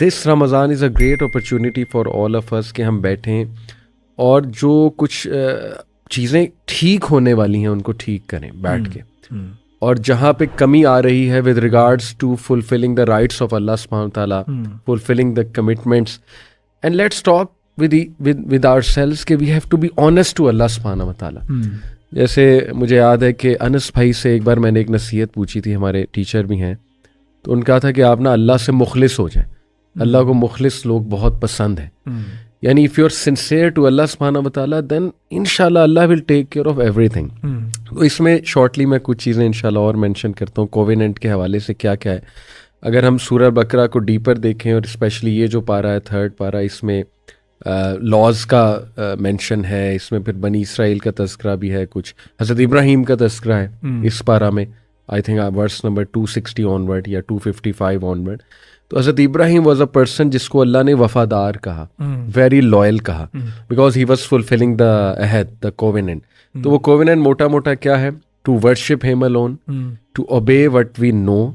This Ramadan is a great opportunity for all of us کہ ہم بیٹھیں اور جو کچھ چیزیں ٹھیک ہونے والی ہیں ان کو ٹھیک کریں بیٹھ کے, اور جہاں پہ کمی آ رہی ہے with regards to fulfilling the rights of Allah سبحانہ تعالیٰ, fulfilling the commitments, and let's talk with ourselves کہ we have to be honest to Allah سبحانہ تعالیٰ. جیسے مجھے یاد ہے کہ انس بھائی سے ایک بار میں نے ایک نصیحت پوچھی تھی, ہمارے ٹیچر بھی ہیں, تو ان کا تھا کہ آپ نا اللہ سے مخلص ہو جائیں. اللہ کو مخلص لوگ بہت پسند ہیں. یعنی if you are sincere to Allah سبحانہ وتعالیٰ دین انشاءاللہ Allah will take care of ایوری تھنگ. تو اس میں شارٹلی میں کچھ چیزیں انشاءاللہ اور مینشن کرتا ہوں کووننٹ کے حوالے سے کیا کیا ہے. اگر ہم سورہ بقرہ کو ڈیپر دیکھیں, اور اسپیشلی یہ جو پارہ ہے 3rd پارہ, اس میں لاز کا مینشن ہے, اس میں پھر بنی اسرائیل کا تذکرہ بھی ہے, کچھ حضرت ابراہیم کا تذکرہ ہے اس پارہ میں, I think verse number 260 onward یا 255 آن ورڈ. تو حضرت ابراہیم واز اے پرسن جس کو اللہ نے وفادار کہا, ویری لائل کہا, because he was fulfilling the عہد, دا کووننٹ. تو وہ کووننٹ موٹا موٹا کیا ہے؟ To worship him alone, to obey what we know,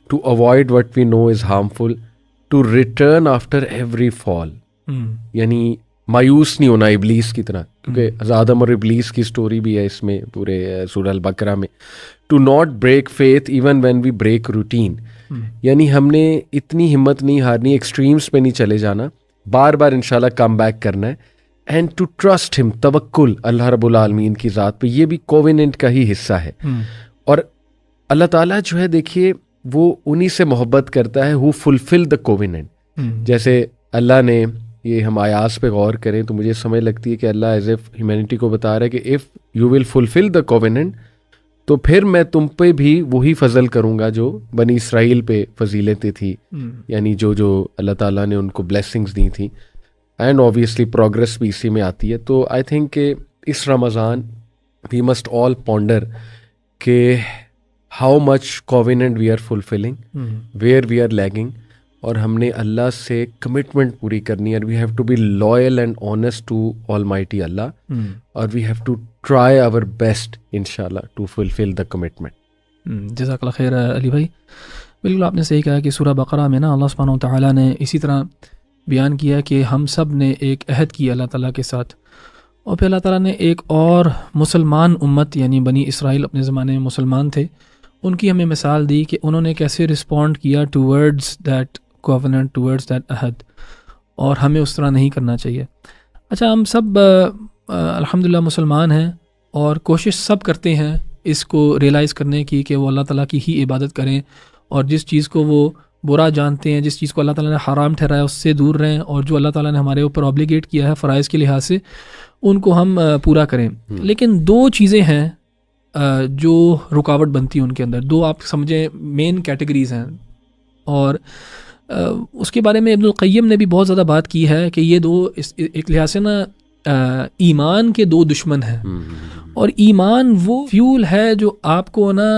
to avoid what we know is harmful, to return after every fall. یعنی مایوس نہیں ہونا ابلیس کی طرح, کیونکہ آدم اور ابلیس کی سٹوری بھی ہے اس میں پورے سورہ البقرہ میں. To not break faith even when we break routine. یعنی ہم نے اتنی ہمت نہیں ہارنی, ایکسٹریمس پہ نہیں چلے جانا, بار بار انشاءاللہ کم بیک کرنا ہے. اینڈ ٹو ٹرسٹ ہم, توکل اللہ رب العالمین کی ذات پہ, یہ بھی کووننٹ کا ہی حصہ ہے. اور اللہ تعالیٰ جو ہے دیکھیے وہ انہی سے محبت کرتا ہے who fulfill the covenant. جیسے اللہ نے یہ ہم آیات پہ غور کریں تو مجھے سمجھ لگتی ہے کہ اللہ ایز اے ہیومینٹی کو بتا رہا ہے کہ if you will fulfill the covenant تو پھر میں تم پہ بھی وہی فضل کروں گا جو بنی اسرائیل پہ فضیلتیں تھی, یعنی جو اللہ تعالیٰ نے ان کو بلیسنگز دی تھیں. اینڈ اوبیسلی پروگرس بھی اسی میں آتی ہے. تو آئی تھنک کہ اس Ramadan we must all ponder کہ how much covenant we are fulfilling, where we are lagging, اور ہم نے اللہ سے کمٹمنٹ پوری کرنی ہے. We have to be loyal and honest to almighty Allah, اور we have to try our best انشاءاللہ ٹو فلفل دا کمٹمنٹ. جزاک اللہ خیر علی بھائی. بالکل آپ نے صحیح کہا کہ سورہ بقرہ میں نا اللہ سبحانہ وتعالیٰ نے اسی طرح بیان کیا کہ ہم سب نے ایک عہد کیا اللہ تعالیٰ کے ساتھ, اور پھر اللہ تعالیٰ نے ایک اور مسلمان امت یعنی بنی اسرائیل اپنے زمانے میں مسلمان تھے, ان کی ہمیں مثال دی کہ انہوں نے کیسے رسپونڈ کیا towards that covenant, towards that عہد, اور ہمیں اس طرح نہیں کرنا چاہیے. اچھا, ہم سب الحمدللہ مسلمان ہیں اور کوشش سب کرتے ہیں اس کو ریئلائز کرنے کی کہ وہ اللہ تعالیٰ کی ہی عبادت کریں, اور جس چیز کو وہ برا جانتے ہیں, جس چیز کو اللہ تعالیٰ نے حرام ٹھہرایا اس سے دور رہیں, اور جو اللہ تعالیٰ نے ہمارے اوپر اوبلیگیٹ کیا ہے فرائض کے لحاظ سے ان کو ہم پورا کریں. لیکن 2 چیزیں ہیں جو رکاوٹ بنتی ہیں ان کے اندر, 2 آپ سمجھیں مین کیٹیگریز ہیں, اور اس کے بارے میں ابن القیم نے بھی بہت زیادہ بات کی ہے کہ یہ 2 ایک لحاظ سے نا ایمان کے 2 دشمن ہیں. اور ایمان وہ فیول ہے جو آپ کو نا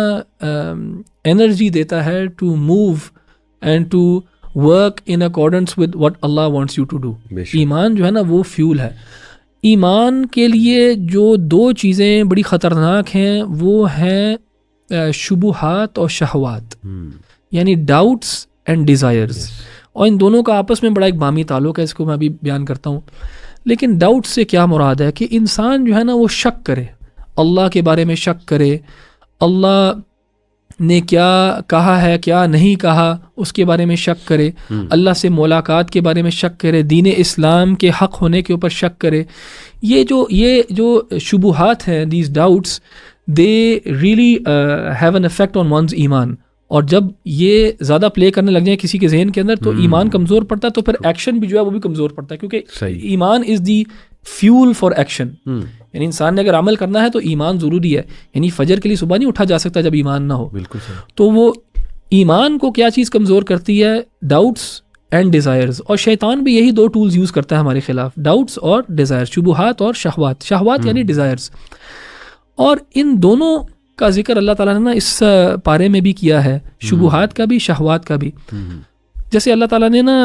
انرجی دیتا ہے to move and to work in accordance with what Allah wants you to do. ایمان جو ہے نا وہ فیول ہے. ایمان کے لیے جو 2 چیزیں بڑی خطرناک ہیں وہ ہیں شبہات اور شہوات, یعنی ڈاؤٹس اینڈ ڈیزائرز. اور ان دونوں کا آپس میں بڑا ایک باہمی تعلق ہے, اس کو میں ابھی بیان کرتا ہوں. لیکن ڈاؤٹ سے کیا مراد ہے کہ انسان جو ہے نا وہ شک کرے, اللہ کے بارے میں شک کرے, اللہ نے کیا کہا ہے کیا نہیں کہا اس کے بارے میں شک کرے, اللہ سے ملاقات کے بارے میں شک کرے, دین اسلام کے حق ہونے کے اوپر شک کرے. یہ جو شبہات ہیں, these doubts, they really have an effect on one's iman. اور جب یہ زیادہ پلے کرنے لگ جائیں کسی کے ذہن کے اندر تو ایمان کمزور پڑتا ہے, تو پھر ایکشن بھی جو ہے وہ بھی کمزور پڑتا ہے, کیونکہ ایمان از دی فیول فار ایکشن. یعنی انسان نے اگر عمل کرنا ہے تو ایمان ضروری ہے. یعنی فجر کے لیے صبح نہیں اٹھا جا سکتا جب ایمان نہ ہو. بالکل. تو وہ ایمان کو کیا چیز کمزور کرتی ہے؟ Doubts and desires. اور شیطان بھی یہی 2 ٹولز یوز کرتا ہے ہمارے خلاف, ڈاؤٹس اور ڈیزائرز, شبہات اور شہوات. شہوات یعنی ڈیزائرز. اور ان دونوں کا ذکر اللہ تعالیٰ نے نا اس پارے میں بھی کیا ہے, شبہات کا بھی شہوات کا بھی. جیسے اللہ تعالیٰ نے نا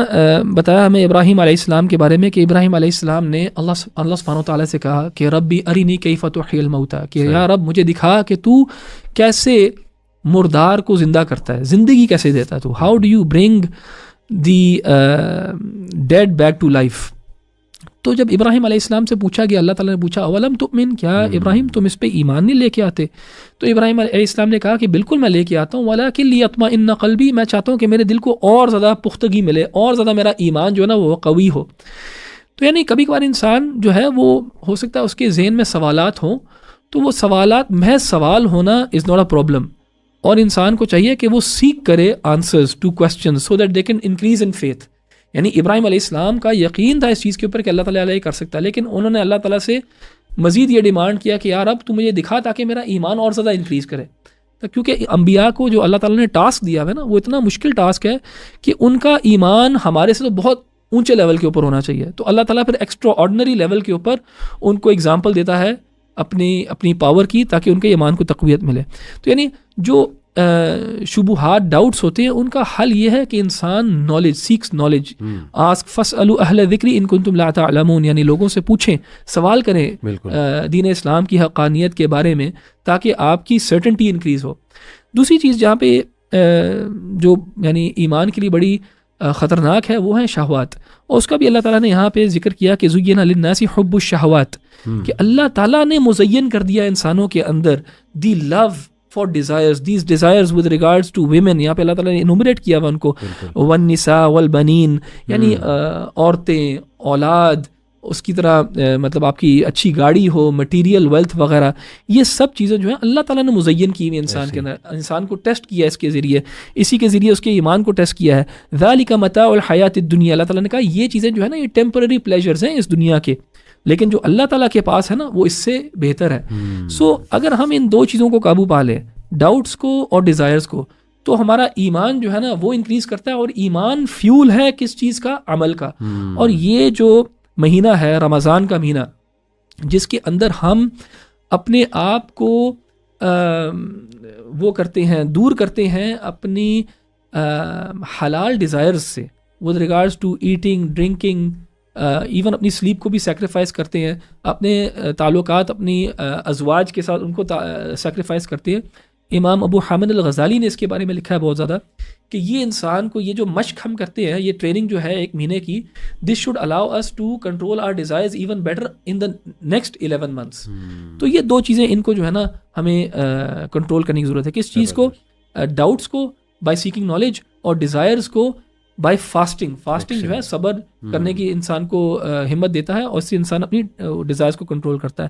بتایا ہمیں ابراہیم علیہ السلام کے بارے میں کہ ابراہیم علیہ السلام نے اللہ سبحانہ تعالیٰ سے کہا کہ ربی ارینی کیف تحیی الموتیٰ, کہ یا رب مجھے دکھا کہ تو کیسے مردار کو زندہ کرتا ہے, زندگی کیسے دیتا ہے تو, how do you bring the dead back to life. تو جب ابراہیم علیہ السلام سے پوچھا گیا, اللہ تعالیٰ نے پوچھا اولم تؤمن, کیا ابراہیم تم اس پہ ایمان نہیں لے کے آتے؟ تو ابراہیم علیہ السلام نے کہا کہ بالکل میں لے کے آتا ہوں, ولکن لیطمئن قلبی, میں چاہتا ہوں کہ میرے دل کو اور زیادہ پختگی ملے, اور زیادہ میرا ایمان جو ہے نا وہ قوی ہو. تو یعنی کبھی کبھار انسان جو ہے وہ ہو سکتا ہے اس کے ذہن میں سوالات ہوں, تو وہ سوالات محض سوال ہونا از ناٹ اے پرابلم, اور انسان کو چاہیے کہ وہ سیکھ کرے answers to questions so that they can increase in faith. یعنی ابراہیم علیہ السلام کا یقین تھا اس چیز کے اوپر کہ اللہ تعالیٰ علیہ کر سکتا ہے, لیکن انہوں نے اللہ تعالیٰ سے مزید یہ ڈیمانڈ کیا کہ یار اب تو مجھے دکھا تاکہ میرا ایمان اور زیادہ انکریز کرے. کیونکہ انبیاء کو جو اللہ تعالیٰ نے ٹاسک دیا ہے نا وہ اتنا مشکل ٹاسک ہے کہ ان کا ایمان ہمارے سے تو بہت اونچے لیول کے اوپر ہونا چاہیے. تو اللہ تعالیٰ پھر ایکسٹرا آرڈنری لیول کے اوپر ان کو اگزامپل دیتا ہے اپنی پاور کی, تاکہ ان کے ایمان کو تقویت ملے. تو یعنی جو شبہات ڈاؤٹس ہوتے ہیں ان کا حل یہ ہے کہ انسان نالج سیکس نالج. آسک فاسألوا اہل الذکر ان کنتم لا تعلمون, یعنی لوگوں سے پوچھیں, سوال کریں دین اسلام کی حقانیت کے بارے میں, تاکہ آپ کی سرٹنٹی انکریز ہو. دوسری چیز جہاں پہ جو یعنی ایمان کے لیے بڑی خطرناک ہے وہ ہیں شہوات, اور اس کا بھی اللہ تعالیٰ نے یہاں پہ ذکر کیا کہ زُیِّنَ لِلنَّاسِ حُبُّ الشہوات, کہ اللہ تعالیٰ نے مزین کر دیا انسانوں کے اندر the love for desires, these desires with regards to women. یہاں پہ اللہ تعالیٰ نے انومریٹ کیا ہوا ان کو, والنساء والبنین, یعنی عورتیں, اولاد, اس کی طرح مطلب آپ کی اچھی گاڑی ہو, مٹیریل ویلتھ وغیرہ, یہ سب چیزیں جو ہیں اللہ تعالیٰ نے مزین کی ہوئی انسان کے اندر. انسان کو ٹیسٹ کیا اس کے ذریعے, اسی کے ذریعے اس کے ایمان کو ٹیسٹ کیا ہے. ذالک متاع الحیات الدنیا, اللہ تعالیٰ نے کہا یہ چیزیں جو ہے نا یہ ٹیمپرری پلیجرز ہیں اس دنیا کے, لیکن جو اللہ تعالیٰ کے پاس ہے نا وہ اس سے بہتر ہے. سو اگر ہم ان دو چیزوں کو قابو پا لیں, ڈاؤٹس کو اور ڈیزائرز کو, تو ہمارا ایمان جو ہے نا وہ انکریز کرتا ہے. اور ایمان فیول ہے کس چیز کا؟ عمل کا. اور یہ جو مہینہ ہے رمضان کا مہینہ, جس کے اندر ہم اپنے آپ کو وہ کرتے ہیں, دور کرتے ہیں اپنی حلال ڈیزائرز سے with regards to eating, drinking, even اپنی سلیپ کو بھی سیکریفائز کرتے ہیں, اپنے تعلقات اپنی ازواج کے ساتھ ان کو سیکریفائز کرتے ہیں. امام ابو حامد الغزالی نے اس کے بارے میں لکھا ہے بہت زیادہ کہ یہ انسان کو یہ جو مشق ہم کرتے ہیں, یہ ٹریننگ جو ہے ایک مہینے کی, this should allow us to control our desires even better in the next 11 months. تو یہ دو چیزیں ان کو جو ہے نا ہمیں کنٹرول کرنے کی ضرورت ہے. کس چیز کو؟ ڈاؤٹس کو بائی سیکنگ نالج, اور ڈیزائرز کو بائی فاسٹنگ. فاسٹنگ جو ہے صبر کرنے کی انسان کو ہمت دیتا ہے, اور اس سے انسان اپنی ڈیزائرز کو کنٹرول کرتا ہے.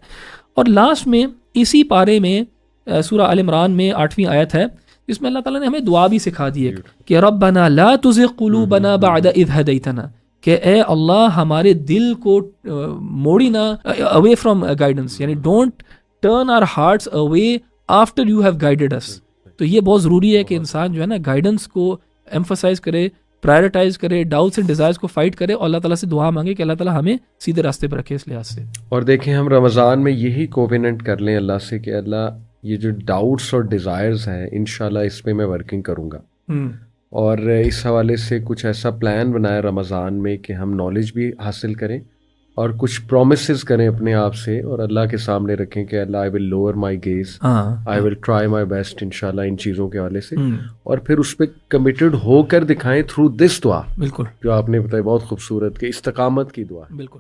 اور لاسٹ میں اسی پارے میں سورہ آل عمران میں 8ویں آیت ہے, جس میں اللہ تعالیٰ نے ہمیں دعا بھی سکھا دی ہے کہ ربنا لا تزغ قلوبنا بعد اذ ہدیتنا, کہ اے اللہ ہمارے دل کو موڑی نہ away from guidance, یعنی don't turn our hearts away after you have guided us. تو یہ بہت ضروری ہے کہ انسان جو ہے نا گائیڈنس کو ایمفسائز کرے, پرائرٹائز کرے, ڈاؤٹس اینڈ ڈیزائرز کو فائٹ کرے, اور اللہ تعالیٰ سے دعا مانگے کہ اللہ تعالیٰ ہمیں سیدھے راستے پر رکھے اس لحاظ سے. اور دیکھیں ہم رمضان میں یہی کووننٹ کر لیں اللہ سے کہ اللہ یہ جو ڈاؤٹس اور ڈیزائرز ہیں انشاءاللہ اس پہ میں ورکنگ کروں گا, اور اس حوالے سے کچھ ایسا پلان بنائے رمضان میں کہ ہم نالج بھی حاصل کریں اور کچھ پرومسز کریں اپنے آپ سے, اور اللہ کے سامنے رکھیں کہ Allah I will lower my gaze, I will try my best انشاءاللہ ان چیزوں کے حوالے سے, اور پھر اس پہ کمیٹڈ ہو کر دکھائیں تھرو دس دعا, بالکل جو آپ نے بتائی بہت خوبصورت کہ استقامت کی دعا. بالکل.